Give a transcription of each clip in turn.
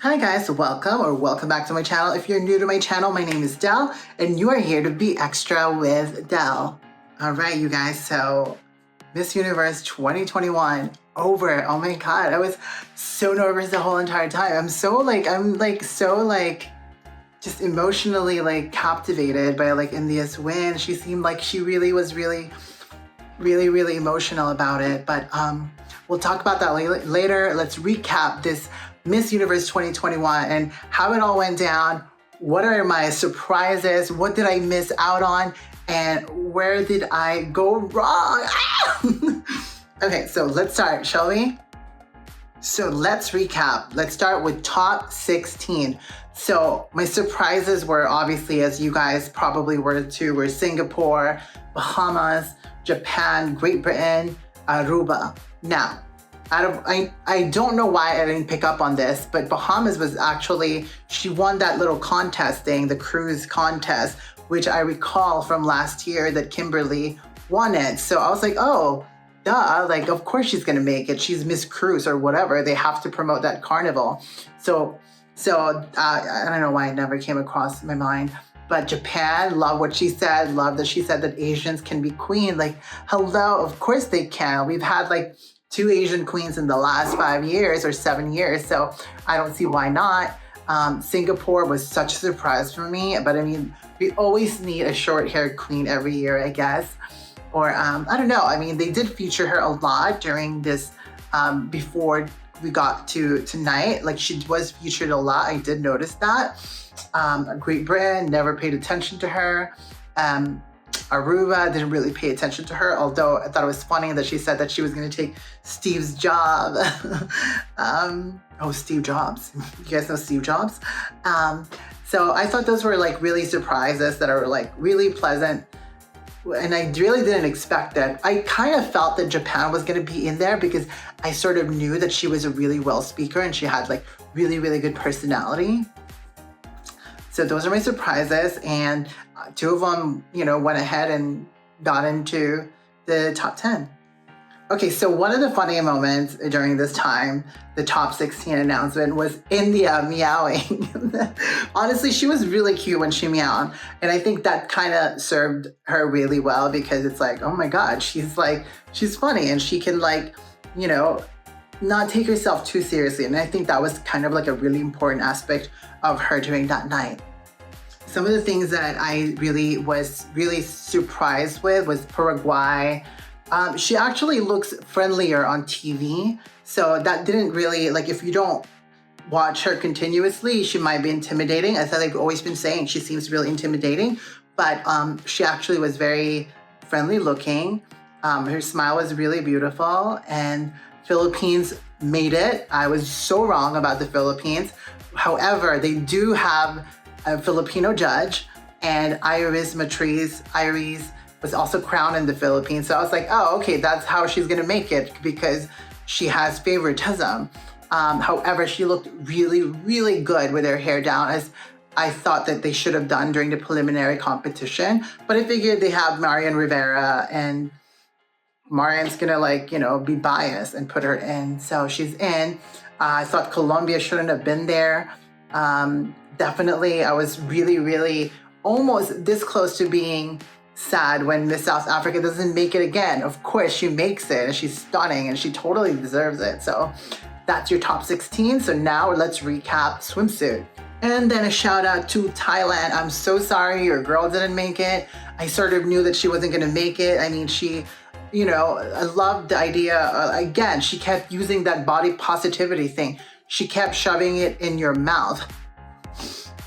Hi guys, welcome back to my channel. If you're new to my channel, my name is Del and you are here to be extra with Del. All right, you guys, so Miss Universe 2021 over. Oh my God, I was so nervous the whole entire time. I'm so just emotionally captivated by India's win. She seemed like she really was really emotional about it, but we'll talk about that later. Let's recap this Miss Universe 2021 and how it all went down. What are my surprises? What did I miss out on? And where did I go wrong? Okay, so let's start, shall we? So let's recap. Let's start with top 16. So my surprises were obviously, as you guys probably were too, were Singapore, Bahamas, Japan, Great Britain, Aruba. Now, I don't know why I didn't pick up on this, but Bahamas was actually, she won that little contest thing, the cruise contest, which I recall from last year that Kimberly won it. So I was like, oh, duh, of course she's gonna make it. She's Miss Cruise or whatever. They have to promote that carnival. So I don't know why it never came across my mind. But Japan, love what she said. Love that she said that Asians can be queen. Hello, of course they can. We've had 2 Asian queens in the last 5 years or 7 years, so I don't see why not. Singapore was such a surprise for me, but I mean, we always need a short-haired queen every year, I guess. Or I don't know. I mean, they did feature her a lot during this before we got to tonight. She was featured a lot. I did notice that. Great Britain, never paid attention to her. Aruba, didn't really pay attention to her, although I thought it was funny that she said that she was going to take Steve's job. Oh, Steve Jobs. You guys know Steve Jobs? So I thought those were really surprises that are really pleasant. And I really didn't expect that. I kind of felt that Japan was going to be in there because I sort of knew that she was a really well speaker and she had really good personality. So those are my surprises, and 2 of them, went ahead and got into the top 10. Okay, so one of the funny moments during this time, the top 16 announcement, was India meowing. Honestly, she was really cute when she meowed, and I think that kind of served her really well because it's oh my God, she's funny and she can not take herself too seriously, and I think that was kind of a really important aspect of her during that night. Some of the things that I was really surprised with was Paraguay. She actually looks friendlier on TV, so that didn't really, if you don't watch her continuously, she might be intimidating. As I've always been saying, she seems really intimidating, but she actually was very friendly looking. Her smile was really beautiful, and Philippines made it. I was so wrong about the Philippines. However, they do have a Filipino judge, and Iris was also crowned in the Philippines. So I was oh, okay, that's how she's gonna make it because she has favoritism. However, she looked really good with her hair down, as I thought that they should have done during the preliminary competition. But I figured they have Marian Rivera, and Marian's gonna be biased and put her in. So she's in. I thought Colombia shouldn't have been there. Definitely, I was really almost this close to being sad when Miss South Africa doesn't make it again. Of course, she makes it, and she's stunning, and she totally deserves it. So that's your top 16. So now let's recap Swimsuit. And then a shout out to Thailand. I'm so sorry your girl didn't make it. I sort of knew that she wasn't gonna make it. I mean, I loved the idea. Again, she kept using that body positivity thing. She kept shoving it in your mouth.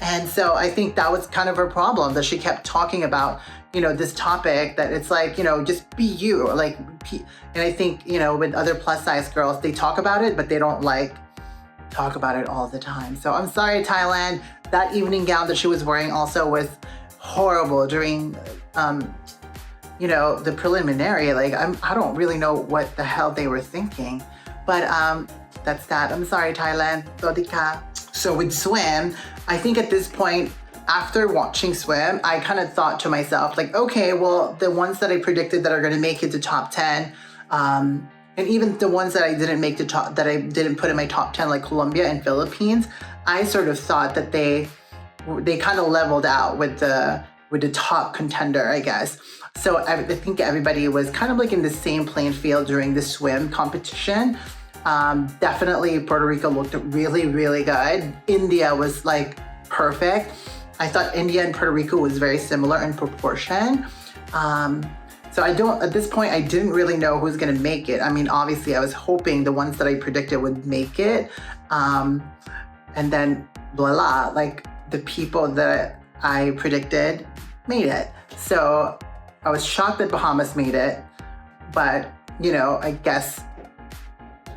And so I think that was kind of her problem, that she kept talking about, this topic, that it's just be you. And I think, with other plus size girls, they talk about it, but they don't talk about it all the time. So I'm sorry, Thailand. That evening gown that she was wearing also was horrible during, the preliminary. I don't really know what the hell they were thinking, but that's that. I'm sorry, Thailand. Sodika. So with Swim, I think at this point, after watching Swim, I kind of thought to myself, okay, well, the ones that I predicted that are going to make it to top 10, And even the ones that I didn't make the top, that I didn't put in my top 10, like Colombia and Philippines, I sort of thought that they kind of leveled out with the top contender, I guess. So I think everybody was kind of like in the same playing field during the swim competition. Definitely Puerto Rico looked really, really good. India was like perfect. I thought India and Puerto Rico was very similar in proportion. So at this point, I didn't really know who's gonna make it. I mean, obviously I was hoping the ones that I predicted would make it. And then voila, like the people that I predicted made it. So I was shocked that Bahamas made it, but you know, I guess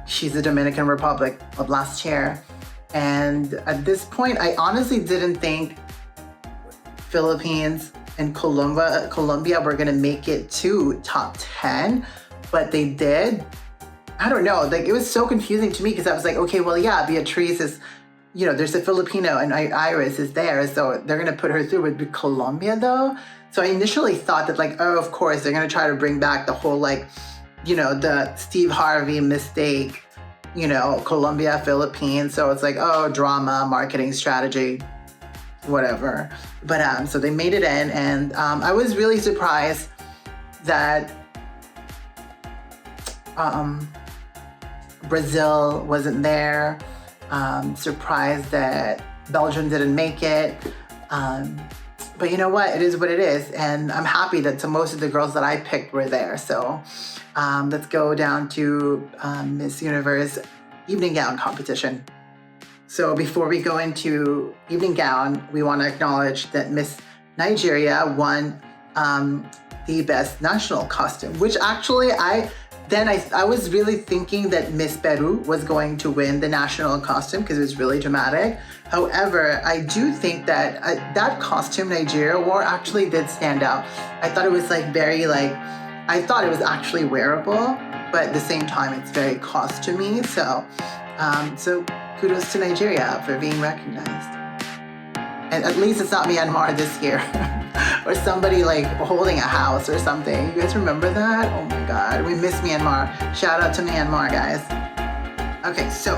she's the Dominican Republic of last year. And at this point, I honestly didn't think Philippines and Colombia were gonna make it to top 10, but they did. I don't know, like it was so confusing to me because I was like, okay, well, yeah, Beatrice is, you know, there's a Filipino and Iris is there, so they're gonna put her through. With Colombia though, so I initially thought that like, oh, of course, they're gonna try to bring back the whole like, you know, the Steve Harvey mistake, you know, Colombia, Philippines. So it's like, oh, drama, marketing strategy, whatever. But so they made it in, and I was really surprised that Brazil wasn't there. Surprised that Belgium didn't make it. But you know what? It is what it is. And I'm happy that most of the girls that I picked were there. So let's go down to Miss Universe evening gown competition. So before we go into evening gown, we want to acknowledge that Miss Nigeria won the best national costume, which actually I was really thinking that Miss Peru was going to win the national costume because it was really dramatic. However, I do think that that costume Nigeria wore actually did stand out. I thought it was like very like, I thought it was actually wearable, but at the same time, it's very costumey. So kudos to Nigeria for being recognized. And at least it's not Myanmar this year. Or somebody like holding a house or something. You guys remember that? Oh my God, we miss Myanmar. Shout out to Myanmar, guys. Okay, so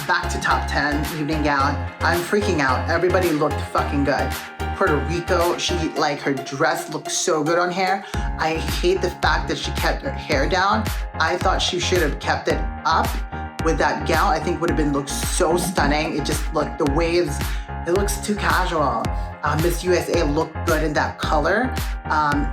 back to top 10 evening gown. I'm freaking out. Everybody looked fucking good. Puerto Rico, her dress looked so good on her. I hate the fact that she kept her hair down. I thought she should have kept it up with that gown. I think would have been looked so stunning. It just looked, the waves, it looks too casual. Miss USA looked good in that color.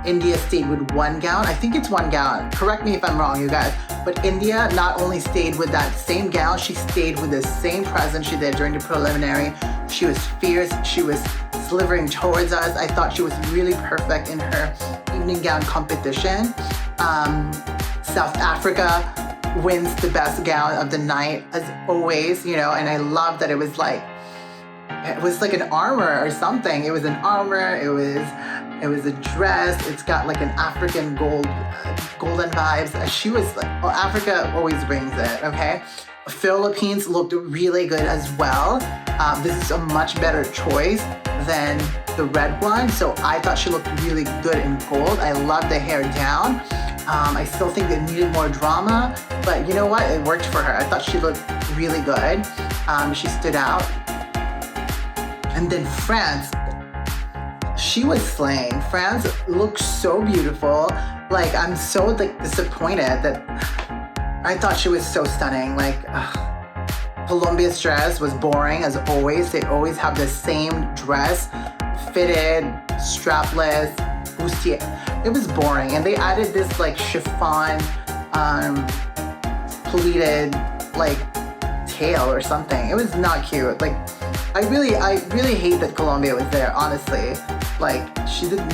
India stayed with one gown. I think it's one gown. Correct me if I'm wrong, you guys. But India not only stayed with that same gown, she stayed with the same present she did during the preliminary. She was fierce. She was slithering towards us. I thought she was really perfect in her evening gown competition. South Africa wins the best gown of the night, as always, you know, and I love that it was like an armor or something. It was an armor, it was a dress, it's got like an African golden vibes. She was like, well, Africa always brings it, okay? Philippines looked really good as well. This is a much better choice than the red one, so I thought she looked really good in gold. I love the hair down. I still think it needed more drama, but you know what? It worked for her. I thought she looked really good. She stood out. And then France, she was slaying. France looked so beautiful. Like, I'm so like disappointed that I thought she was so stunning. Like, Colombia's dress was boring as always. They always have the same dress, fitted, strapless, bustier. It was boring. And they added this like chiffon, pleated like tail or something. It was not cute. Like, I really hate that Colombia was there, honestly. Like, she didn't,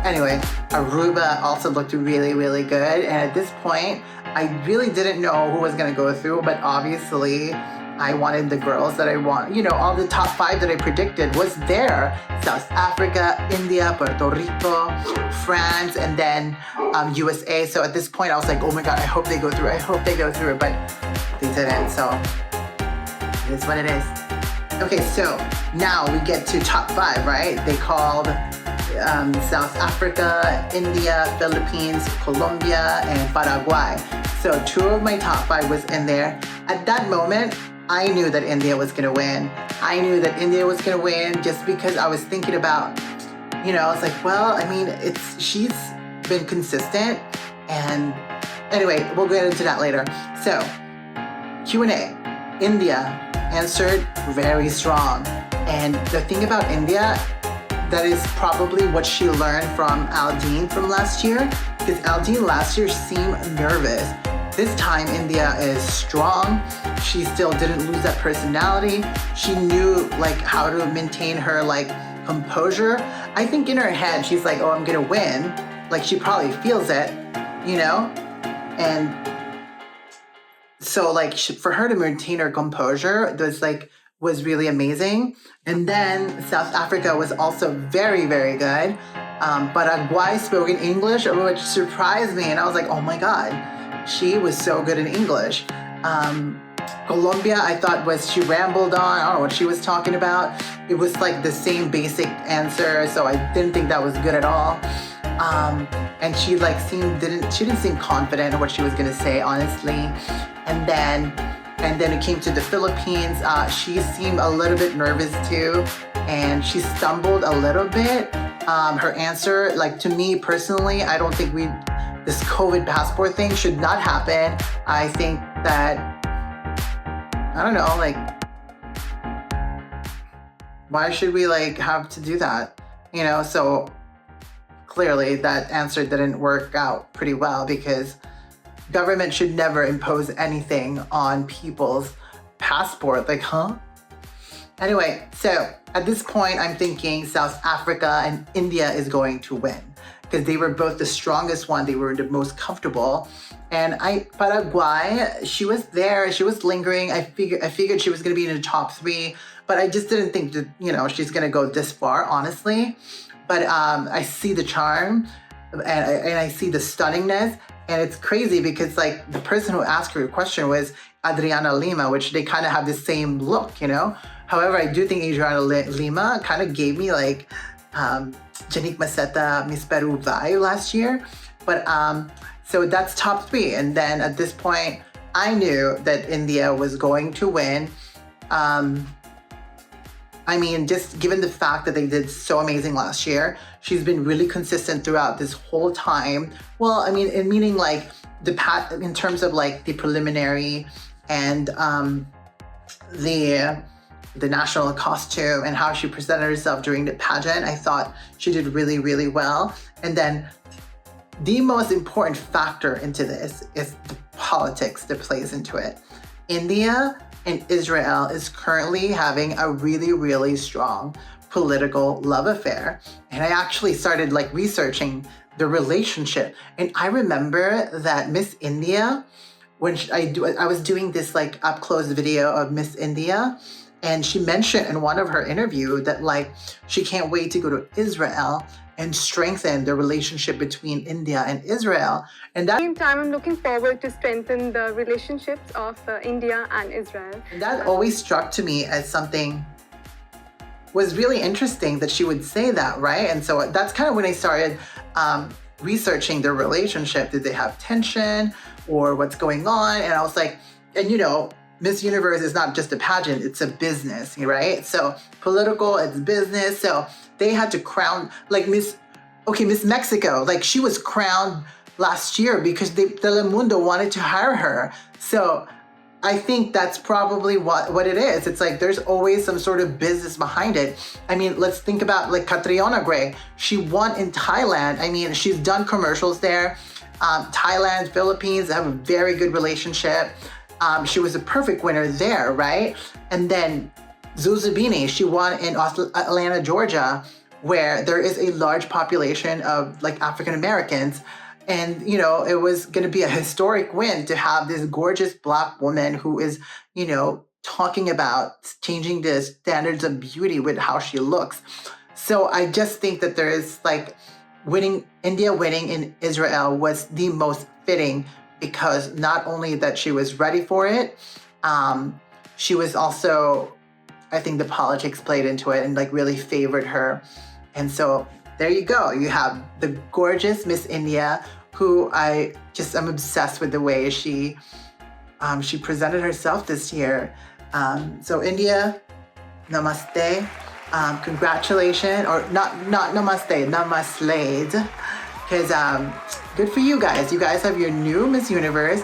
anyway, Aruba also looked really, really good. And at this point, I really didn't know who was gonna go through, but obviously I wanted the girls that I want, you know, all the top 5 that I predicted was there. South Africa, India, Puerto Rico, France, and then USA. So at this point I was like, oh my God, I hope they go through. I hope they go through, but they didn't, so it is what it is. Okay, so now we get to top 5, right? They called South Africa, India, Philippines, Colombia, and Paraguay. So 2 of my top 5 was in there. At that moment, I knew that India was gonna win. I knew that India was gonna win just because I was thinking about, I was like, well, I mean, she's been consistent. And anyway, we'll get into that later. So Q&A, India answered very strong. And the thing about India, that is probably what she learned from Aldine from last year, because Aldine last year seemed nervous. This time India is strong. She still didn't lose that personality. She knew like how to maintain her like composure. I think in her head, she's like, oh, I'm gonna win. Like she probably feels it, And so like for her to maintain her composure, was really amazing. And then South Africa was also very, very good. Paraguay spoke in English, which surprised me. And I was like, oh my God, she was so good in English. Colombia, I thought she rambled on. I don't know what she was talking about. It was like the same basic answer. So I didn't think that was good at all. And she didn't seem confident in what she was gonna say, honestly. And then it came to the Philippines. She seemed a little bit nervous too, and she stumbled a little bit. Her answer, like to me personally, I don't think this COVID passport thing should not happen. I think that, I don't know, like, why should we like have to do that? So clearly that answer didn't work out pretty well, because government should never impose anything on people's passport. Like, huh? Anyway, so at this point, I'm thinking South Africa and India is going to win, because they were both the strongest one. They were the most comfortable. And Paraguay, she was there. She was lingering. I figured she was going to be in the top 3, but I just didn't think that, she's going to go this far, honestly. But I see the charm and I see the stunningness. And it's crazy because like the person who asked her a question was Adriana Lima, which they kind of have the same look, However, I do think Adriana Lima kind of gave me like Janik Maceta, Miss Peru vibe last year. But so that's top 3. And then at this point, I knew that India was going to win. I mean, just given the fact that they did so amazing last year, she's been really consistent throughout this whole time. Well, I mean, meaning like in terms of like the preliminary and the national costume and how she presented herself during the pageant, I thought she did really, really well. And then the most important factor into this is the politics that plays into it. India and Israel is currently having a really, really strong political love affair. And I actually started like researching the relationship. And I remember that Miss India, when I was doing this like up close video of Miss India, and she mentioned in one of her interviews that like she can't wait to go to Israel and strengthen the relationship between India and Israel. And at the same time, I'm looking forward to strengthen the relationships of India and Israel. And that always struck to me as something was really interesting that she would say that, right? And so that's kind of when I started researching their relationship. Did they have tension or what's going on? And I was like, and Miss Universe is not just a pageant, it's a business, right? So political, it's business. So they had to crown, like Miss Mexico, like she was crowned last year because Telemundo wanted to hire her. So I think that's probably what it is. It's like there's always some sort of business behind it. I mean, let's think about like Catriona Gray. She won in Thailand. I mean, she's done commercials there. Thailand, Philippines have a very good relationship. She was a perfect winner there, right? And then Zuzubini, she won in Atlanta, Georgia, where there is a large population of like African Americans. And, it was going to be a historic win to have this gorgeous Black woman who is, talking about changing the standards of beauty with how she looks. So I just think that there is like India winning in Israel was the most fitting, because not only that she was ready for it, she was also, I think the politics played into it and like really favored her. And so there you go. You have the gorgeous Miss India who I'm obsessed with the way she presented herself this year. So India, namaste. Congratulations, or not namaste, namaslaaaaaaaaay, because good for you guys. You guys have your new Miss Universe.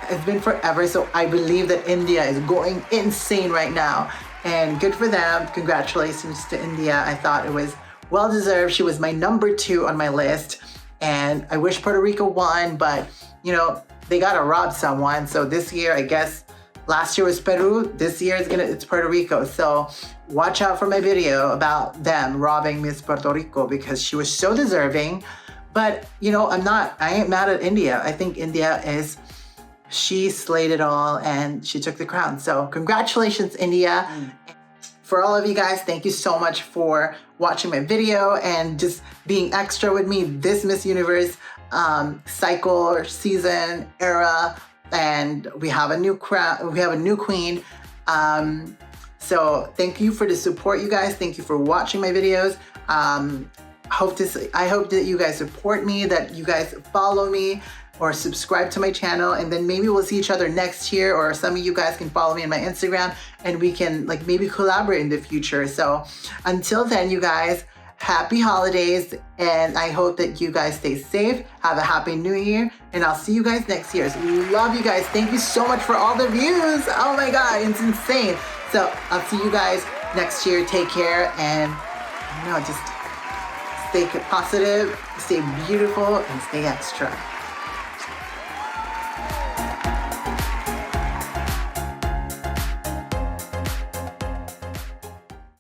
It's been forever, so I believe that India is going insane right now, and good for them. Congratulations to India. I thought it was well deserved. She was my number 2 on my list, and I wish Puerto Rico won, but you know, they gotta rob someone. So this year, I guess, last year was Peru, this year it's Puerto Rico. So watch out for my video about them robbing Miss Puerto Rico, because she was so deserving. But you know, I ain't mad at India. I think she slayed it all and she took the crown. So congratulations, India. For all of you guys, thank you so much for watching my video and just being extra with me this Miss Universe cycle or season era. And we have a new crown, we have a new queen. So thank you for the support, you guys. Thank you for watching my videos. I hope that you guys support me, that you guys follow me or subscribe to my channel, and then maybe we'll see each other next year, or some of you guys can follow me on my Instagram and we can like maybe collaborate in the future. So until then, you guys, happy holidays, and I hope that you guys stay safe. Have a happy new year, and I'll see you guys next year. So love you guys. Thank you so much for all the views. Oh my God, it's insane. So I'll see you guys next year. Take care, and just stay positive, stay beautiful, and stay extra.